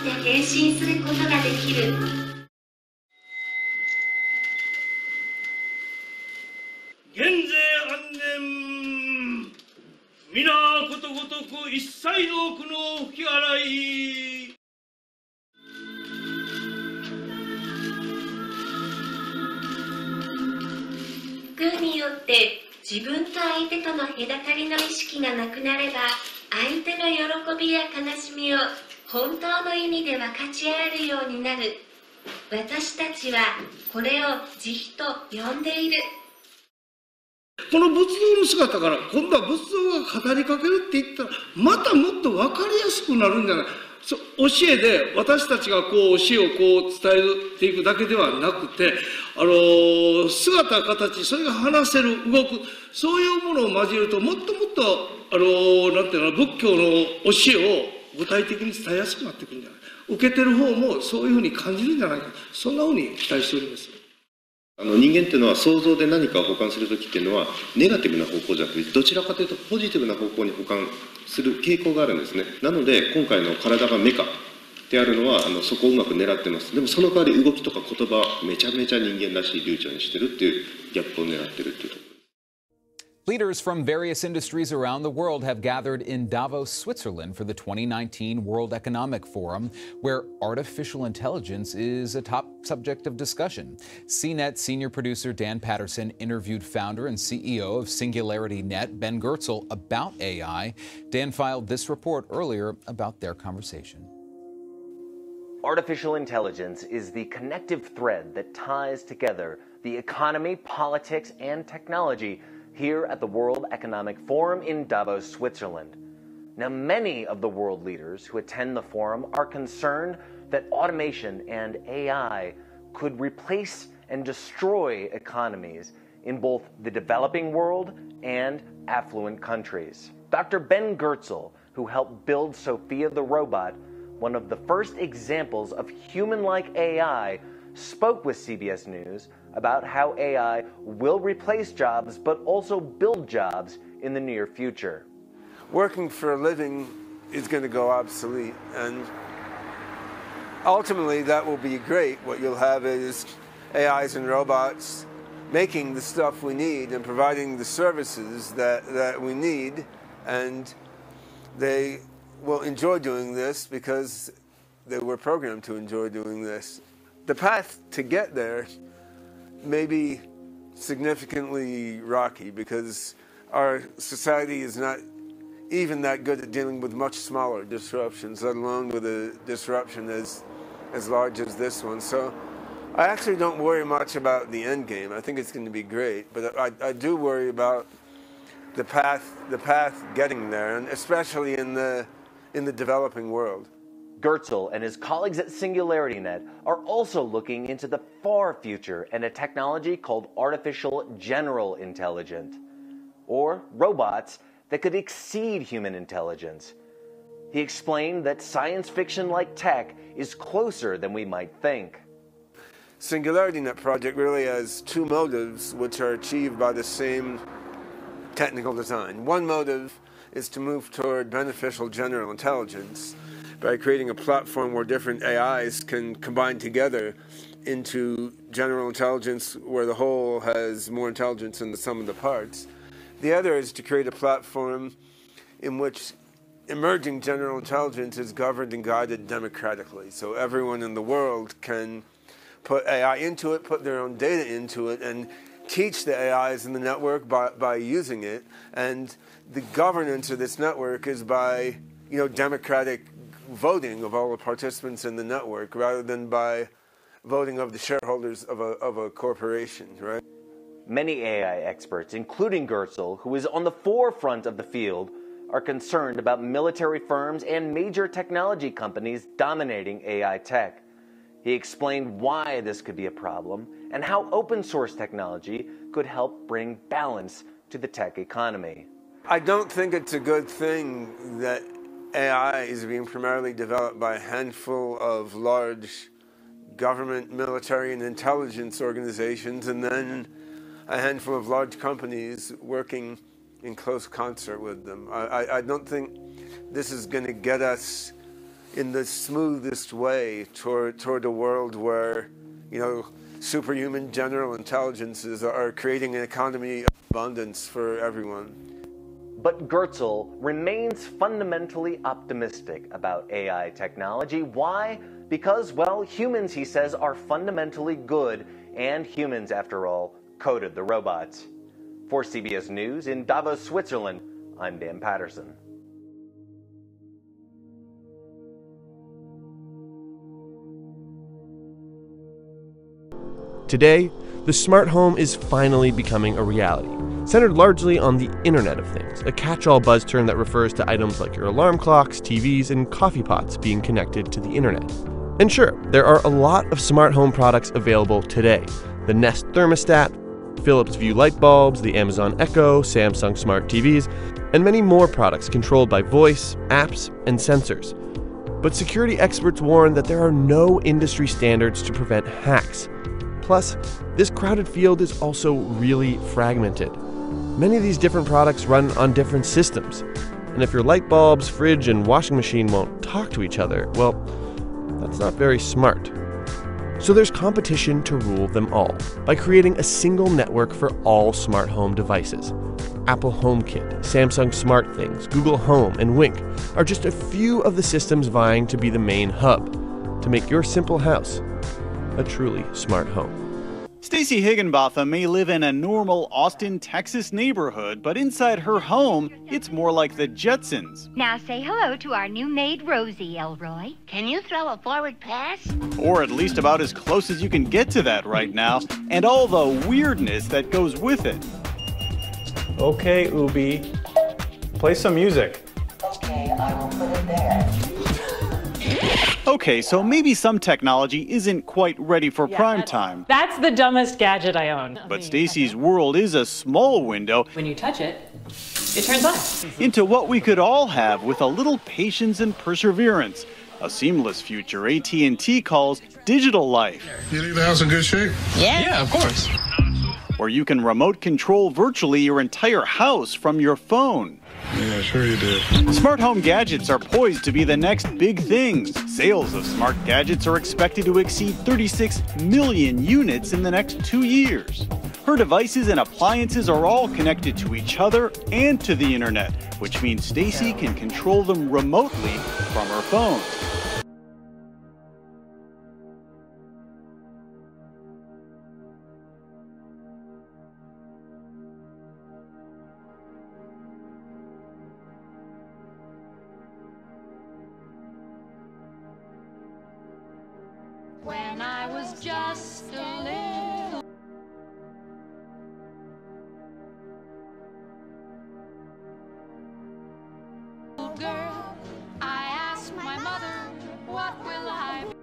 して変身することができる。減税安全、皆ことごとく一切の苦悩を吹き払い。空によって自分と相手との隔たりの意識がなくなれば、相手の喜びや悲しみを本当の意味で分かち合えるようになる。私たちはこれを慈悲と呼んでいる。この仏像の姿から今度は仏像が語りかけるって言ったら、またもっと分かりやすくなるんじゃない。教えで私たちがこう教えをこう伝えていくだけではなくて、姿形、それが話せる、動く、そういうものを交えると、もっともっとなんていうの、仏教の教えを具体的に伝えやすくなってくるんじゃない。受けてる方もそういうふうに感じるんじゃないか、そんなふうに期待しております。人間っていうのは想像で何かを補完するときっていうのはネガティブな方向じゃなくて、どちらかというとポジティブな方向に補完する傾向があるんですね。なので今回の体がメカであるのはそこをうまく狙ってます。でもその代わり動きとか言葉めちゃめちゃ人間らしい流暢にしてるっていうギャップを狙ってるっていうところ。Leaders from various industries around the world have gathered in Davos, Switzerland for the 2019 World Economic Forum, where artificial intelligence is a top subject of discussion. CNET senior producer Dan Patterson interviewed founder and CEO of SingularityNet, Ben Goertzel, about AI. Dan filed this report earlier about their conversation. Artificial intelligence is the connective thread that ties together the economy, politics, and technology here at the World Economic Forum in Davos, Switzerland. Now, many of the world leaders who attend the forum are concerned that automation and AI could replace and destroy economies in both the developing world and affluent countries. Dr. Ben Goertzel, who helped build Sophia the robot, one of the first examples of human-like AI, spoke with CBS News about how AI will replace jobs but also build jobs in the near future. Working for a living is going to go obsolete, and ultimately that will be great. What you'll have is AIs and robots making the stuff we need and providing the services that we need, and they will enjoy doing this because they were programmed to enjoy doing this. The path to get there may be significantly rocky because our society is not even that good at dealing with much smaller disruptions, let alone with a disruption as large as this one. So I actually don't worry much about the end game. I think it's going to be great, but I do worry about the path getting there, and especially in the developing world. Goertzel and his colleagues at SingularityNet are also looking into the far future and a technology called artificial general intelligence, or robots that could exceed human intelligence. He explained that science fiction-like tech is closer than we might think. SingularityNet project really has two motives which are achieved by the same technical design. One motive is to move toward beneficial general intelligence by creating a platform where different AIs can combine together into general intelligence where the whole has more intelligence than the sum of the parts. The other is to create a platform in which emerging general intelligence is governed and guided democratically. So everyone in the world can put AI into it, put their own data into it, and teach the AIs in the network by using it. And the governance of this network is by democratic voting of all the participants in the network rather than by voting of the shareholders of a corporation, right? Many AI experts, including Goertzel, who is on the forefront of the field, are concerned about military firms and major technology companies dominating AI tech. He explained why this could be a problem and how open source technology could help bring balance to the tech economy. I don't think it's a good thing that AI is being primarily developed by a handful of large government, military, and intelligence organizations, and then a handful of large companies working in close concert with them. I don't think this is going to get us in the smoothest way toward a world where, superhuman general intelligences are creating an economy of abundance for everyone. But Goertzel remains fundamentally optimistic about AI technology. Why? Because, well, humans, he says, are fundamentally good, and humans, after all, coded the robots. For CBS News in Davos, Switzerland, I'm Dan Patterson. Today, the smart home is finally becoming a reality, centered largely on the Internet of Things, a catch-all buzz term that refers to items like your alarm clocks, TVs, and coffee pots being connected to the Internet. And sure, there are a lot of smart home products available today. The Nest thermostat, Philips Vue light bulbs, the Amazon Echo, Samsung smart TVs, and many more products controlled by voice, apps, and sensors. But security experts warn that there are no industry standards to prevent hacks. Plus, this crowded field is also really fragmented. Many of these different products run on different systems. And if your light bulbs, fridge, and washing machine won't talk to each other, well, that's not very smart. So there's competition to rule them all by creating a single network for all smart home devices. Apple HomeKit, Samsung SmartThings, Google Home, and Wink are just a few of the systems vying to be the main hub to make your simple house a truly smart home. Stacey Higginbotham may live in a normal Austin, Texas neighborhood, but inside her home, it's more like the Jetsons. Now say hello to our new maid, Rosie, Elroy. Can you throw a forward pass? Or at least about as close as you can get to that right now, and all the weirdness that goes with it. Okay, Ubi, play some music. Okay, I will put it there. Okay, so maybe some technology isn't quite ready for prime time. That's the dumbest gadget I own. But Stacey's world is a small window. When you touch it, it turns on. Into what we could all have with a little patience and perseverance. A seamless future AT&T calls digital life. You leave the house in good shape? Yeah, of course. Where you can remote control virtually your entire house from your phone. Yeah, sure you did. Smart home gadgets are poised to be the next big things. Sales of smart gadgets are expected to exceed 36 million units in the next 2 years. Her devices and appliances are all connected to each other and to the internet, which means Stacey can control them remotely from her phone. When I was just a little girl, I asked my mother, what will I be?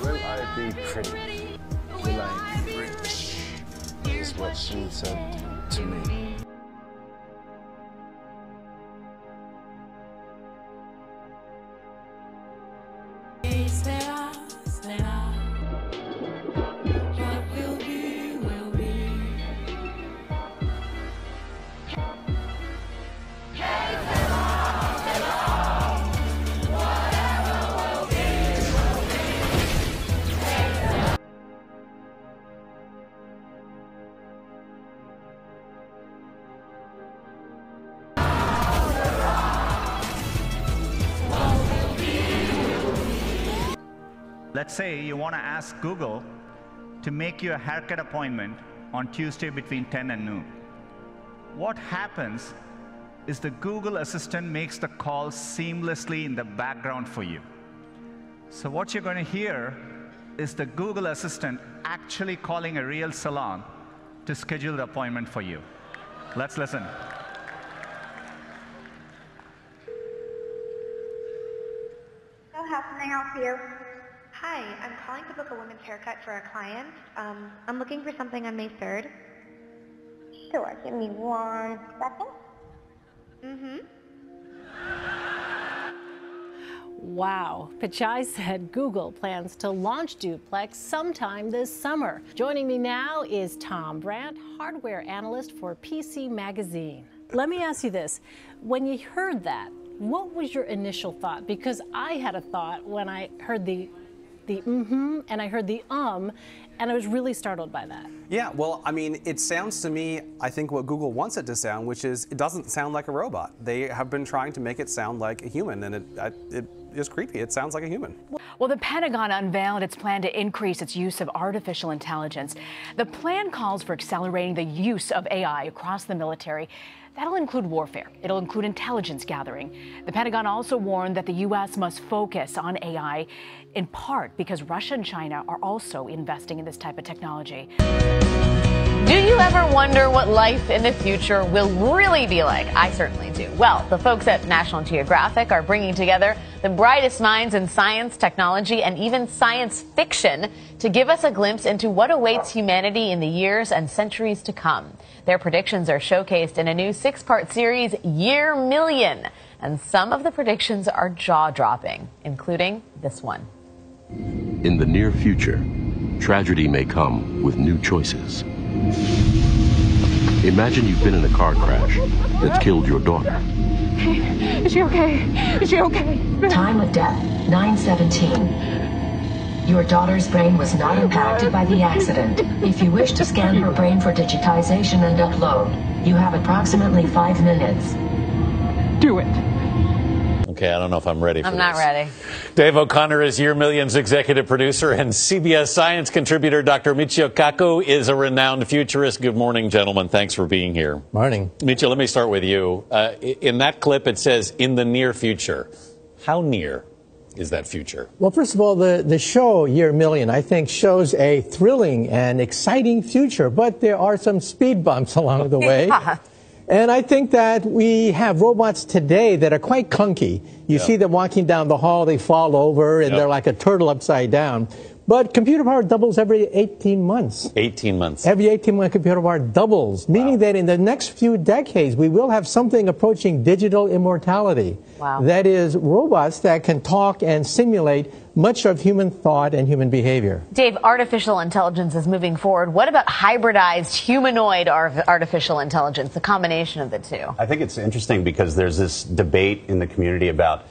Will I be pretty? Will I be rich? Is what she said to me. Let's say you want to ask Google to make you a haircut appointment on Tuesday between 10 and noon. What happens is the Google Assistant makes the call seamlessly in the background for you. So what you're going to hear is the Google Assistant actually calling a real salon to schedule the appointment for you. Let's listen. how can I help you? Hi, I'm calling to book a women's haircut for a client. I'm looking for something on May 3rd. Sure, give me 1 second. Wow. Pichai said Google plans to launch Duplex sometime this summer. Joining me now is Tom Brandt, hardware analyst for PC Magazine. Let me ask you this. When you heard that, what was your initial thought? Because I had a thought when I heard the and I heard the and I was really startled by that. Yeah, well, I mean, it sounds to me, I think what Google wants it to sound, which is it doesn't sound like a robot. They have been trying to make it sound like a human, and it is creepy. It sounds like a human. Well, the Pentagon unveiled its plan to increase its use of artificial intelligence. The plan calls for accelerating the use of AI across the military. That'll include warfare. It'll include intelligence gathering. The Pentagon also warned that the U.S. must focus on AI, in part because Russia and China are also investing in this type of technology. Do you ever wonder what life in the future will really be like? I certainly do. Well, the folks at National Geographic are bringing together the brightest minds in science, technology, and even science fiction to give us a glimpse into what awaits humanity in the years and centuries to come. Their predictions are showcased in a new 6-part series, Year Million. And some of the predictions are jaw-dropping, including this one. In the near future, tragedy may come with new choices. Imagine you've been in a car crash that's killed your daughter. Is she okay? Is she okay? Time of death, 9:17. Your daughter's brain was not impacted by the accident. If you wish to scan her brain for digitization and upload, you have approximately 5 minutes. Do it. Okay, I don't know if I'm ready for I'm this. not ready. Dave O'Connor is Year Million's executive producer, and CBS Science contributor Dr. Michio Kaku is a renowned futurist. Good morning, gentlemen. Thanks for being here. Morning. Michio, let me start with you. In that clip, it says, in the near future. How near is that future? Well, first of all, the show Year Million, I think, shows a thrilling and exciting future, but there are some speed bumps along the way. Yeah. And I think that we have robots today that are quite clunky. You see them walking down the hall, they fall over, and they're like a turtle upside down. But computer power doubles every 18 months. 18 months. Every 18 months, computer power doubles, meaning that in the next few decades, we will have something approaching digital immortality. Wow. That is, robots that can talk and simulate much of human thought and human behavior. Dave, artificial intelligence is moving forward. What about hybridized humanoid artificial intelligence, the combination of the two? I think it's interesting because there's this debate in the community about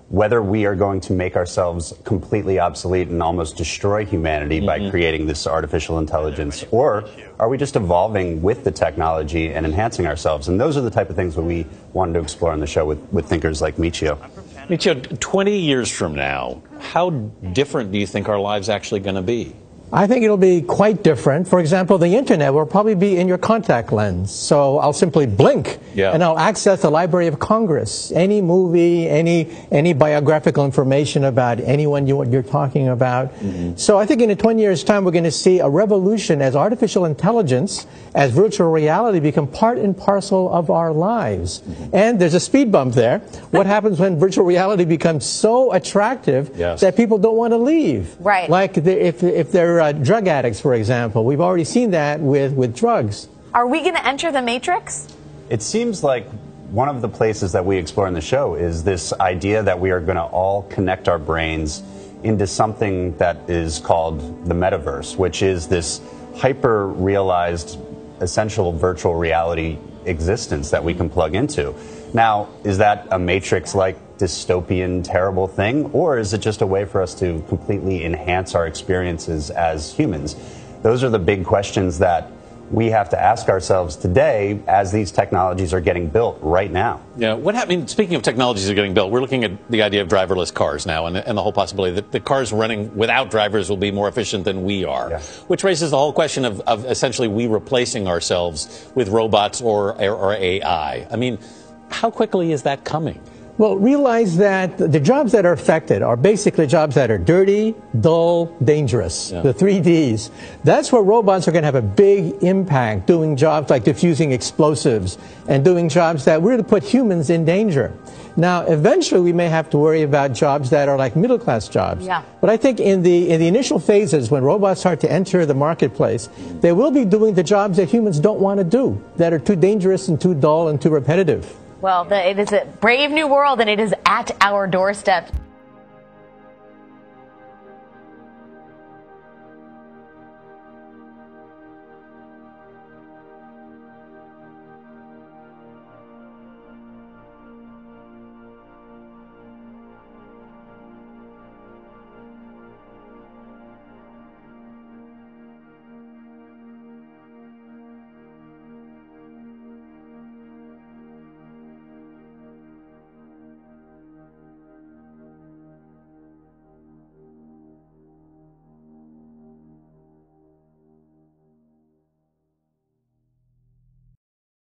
whether we are going to make ourselves completely obsolete and almost destroy humanity by creating this artificial intelligence, or are we just evolving with the technology and enhancing ourselves? And those are the type of things that we wanted to explore on the show with thinkers like Michio. Michio, 20 years from now, how different do you think our lives actually going to be? I think it'll be quite different. For example, the internet will probably be in your contact lens. So I'll simply blink and I'll access the Library of Congress, any movie, any biographical information about anyone you're talking about. So I think in 20 years' time, we're going to see a revolution as artificial intelligence, as virtual reality become part and parcel of our lives. And there's a speed bump there. What happens when virtual reality becomes so attractive that people don't want to leave? Right. Like if they're drug addicts, for example. We've already seen that with drugs. Are we going to enter the Matrix? It seems like one of the places that we explore in the show is this idea that we are going to all connect our brains into something that is called the metaverse, which is this hyper-realized, essential virtual reality existence that we can plug into. Now, is that a Matrix-like dystopian, terrible thing, or is it just a way for us to completely enhance our experiences as humans? Those are the big questions that we have to ask ourselves today as these technologies are getting built right now. Yeah, what happened? Speaking of technologies that are getting built, we're looking at the idea of driverless cars now, and the whole possibility that the cars running without drivers will be more efficient than we are, which raises the whole question of essentially we replacing ourselves with robots or AI. I mean, how quickly is that coming? Well, realize that the jobs that are affected are basically jobs that are dirty, dull, dangerous, the 3 Ds. That's where robots are going to have a big impact, doing jobs like diffusing explosives and doing jobs that really put humans in danger. Now, eventually, we may have to worry about jobs that are like middle-class jobs. Yeah. But I think in the initial phases, when robots start to enter the marketplace, they will be doing the jobs that humans don't want to do, that are too dangerous and too dull and too repetitive. Well, it is a brave new world, and it is at our doorstep.